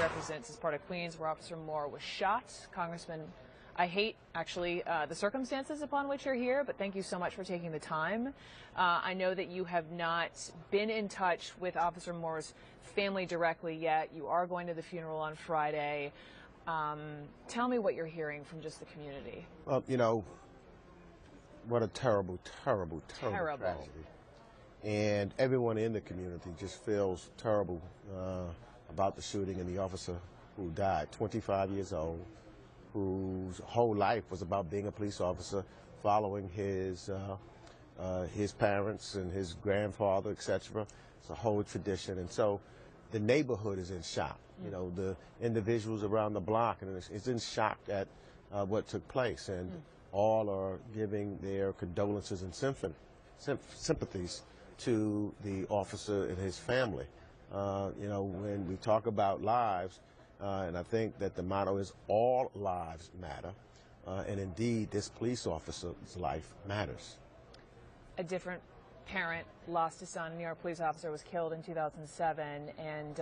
represents is part of Queens, where Officer Moore was shot. Congressman, I hate, actually, the circumstances upon which you're here, but thank you so much for taking the time. I know that you have not been in touch with Officer Moore's family directly yet. You are going to the funeral on Friday. Tell me what you're hearing from just the community. Well, you know, what a terrible tragedy. And everyone in the community just feels terrible about the shooting and the officer who died, 25 years old, whose whole life was about being a police officer, following his parents and his grandfather, etc. It's a whole tradition, and so the neighborhood is in shock. You know, the individuals around the block and it's in shock at what took place, and all are giving their condolences and sympathies to the officer and his family. You know, when we talk about lives, and I think that the motto is all lives matter, and indeed this police officer's life matters. A different parent lost a son. A New York police officer was killed in 2007, and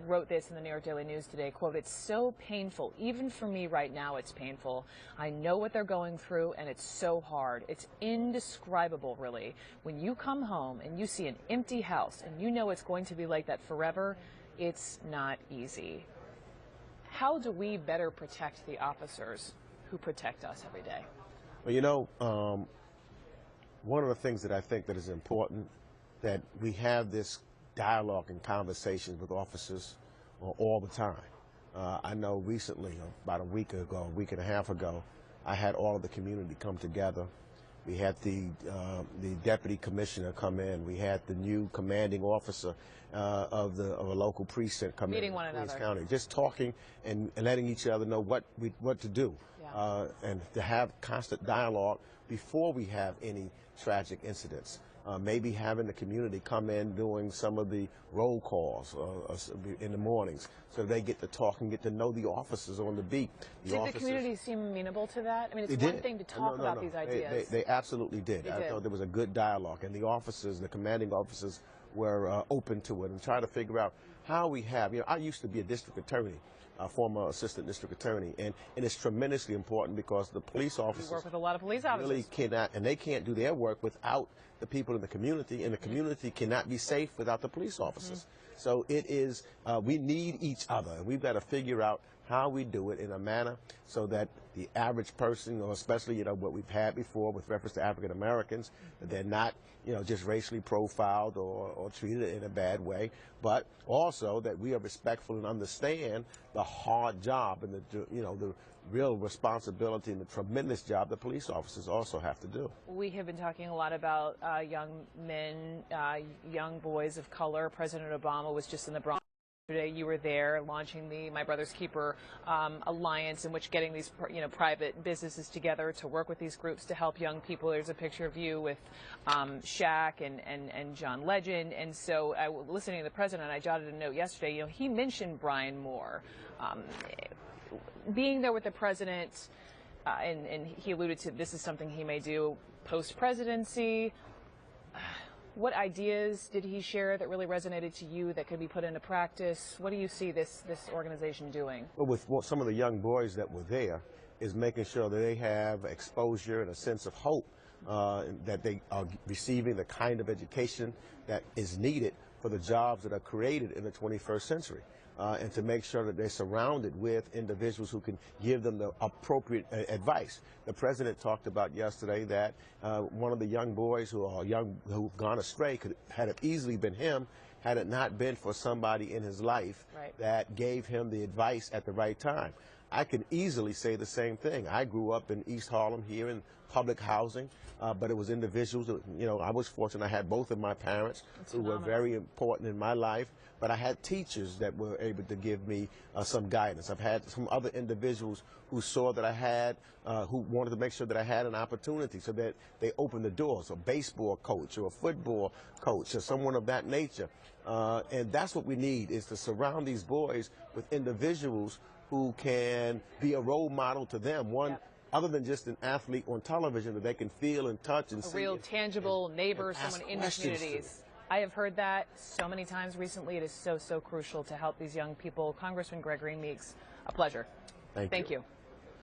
wrote this in the New York Daily News today, quote, "It's so painful. Even for me right now, it's painful. I know what they're going through, and it's so hard. It's indescribable, really. When you come home and you see an empty house and you know it's going to be like that forever, it's not easy." How do we better protect the officers who protect us every day? Well, you know, one of the things that I think that is important, that we have this dialogue and conversations with officers all the time. I know recently, about a week and a half ago, I had all of the community come together. We had the deputy commissioner come in. We had the new commanding officer of a local precinct come meeting in one Queens another, County, just talking and letting each other know what to do, and to have constant dialogue before we have any tragic incidents. Maybe having the community come in doing some of the roll calls in the mornings, so they get to talk and get to know the officers on the beat. Did the community seem amenable to that? I mean, it's one thing to talk about these ideas. They absolutely did. I thought there was a good dialogue, and the officers, the commanding officers, were open to it and trying to figure out how we have. You know, I used to be a district attorney, a former assistant district attorney, and it's tremendously important because the police officers work with a lot of police officers. Really cannot, and they can't do their work without the people in the community, and the community cannot be safe without the police officers. So it is, we need each other, and we've got to figure out how we do it in a manner so that the average person, or especially, you know, what we've had before with reference to African Americans, they're not, you know, just racially profiled or treated in a bad way, but also that we are respectful and understand the hard job and the, you know, the real responsibility and the tremendous job that police officers also have to do. We have been talking a lot about young men, young boys of color. President Obama was just in the Bronx today. You were there launching the My Brother's Keeper Alliance, in which getting these private businesses together to work with these groups to help young people. There's a picture of you with Shaq and John Legend. And so listening to the president, I jotted a note yesterday. You know, he mentioned Brian Moore. Being there with the president, and he alluded to this is something he may do post-presidency. What ideas did he share that really resonated to you that could be put into practice? What do you see this organization doing? Well, with some of the young boys that were there, is making sure that they have exposure and a sense of hope, that they are receiving the kind of education that is needed for the jobs that are created in the 21st century. And to make sure that they're surrounded with individuals who can give them the appropriate advice. The president talked about yesterday that one of the young boys who've gone astray had it easily been him, had it not been for somebody in his life that gave him the advice at the right time. I can easily say the same thing. I grew up in East Harlem here in public housing, but it was individuals that, you know, I was fortunate. I had both of my parents who were very important in my life, but I had teachers that were able to give me some guidance. I've had some other individuals who saw that I had, who wanted to make sure that I had an opportunity, so that they opened the doors, a baseball coach or a football coach or someone of that nature. And that's what we need, is to surround these boys with individuals who can be a role model to them, one other than just an athlete on television that they can feel and touch and see. A real tangible neighbor, someone in the communities. I have heard that so many times recently. It is so, so crucial to help these young people. Congressman Gregory Meeks, a pleasure. Thank you.